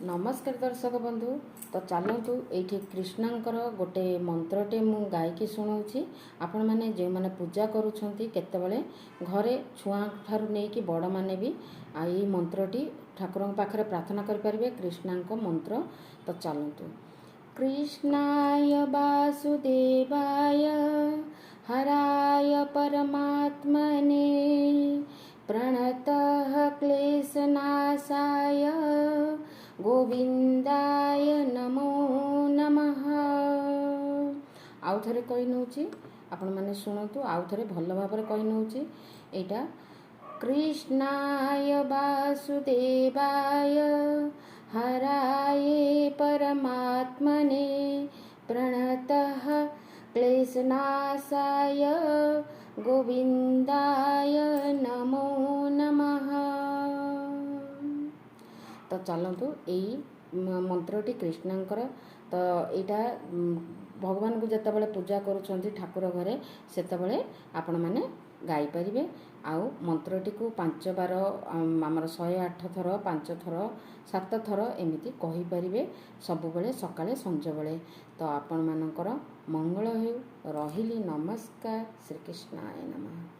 नमस्कार दर्शक बंधु। तो चलतु ये कृष्णंकर गोटे मंत्रटे मु गायकी शुणाऊँगी। आपण मैंने जो मैंने पूजा करुँचे घरे छुआ ठार नहीं बड़ मैंने भी यही मंत्रटी ठाकुर पाखे प्रार्थना करें कृष्णांक मंत्र। तो चलतु कृष्णाय वासुदेवाय हराय परमात्मने प्रणतः क्लेशनाशाय गोविंदाय नमो नमः। आउ थे कही नौची आपण मैंने शुणु आउ थे भल भाव कही नौची एटा कृष्णाय वासुदेवाय हराय परमात्मने प्रणतः क्लेशनाशाय गोविंदाय नमो नमः। तो चलतु यही मंत्रटी कृष्णंकर। तो यहाँ भगवान को जितेबाला पूजा करुँच ठाकुर घरे सेतबले आपण मैंने गाई पारे। आउ मंत्रटी को 5 बार आमर 108 थर 5 थर 7 थर एमती कहीपर सब बेले सकाळे संज बेले। तो आपण मानकर मंगल हो रही। नमस्कार। श्रीकृष्णाय नमः।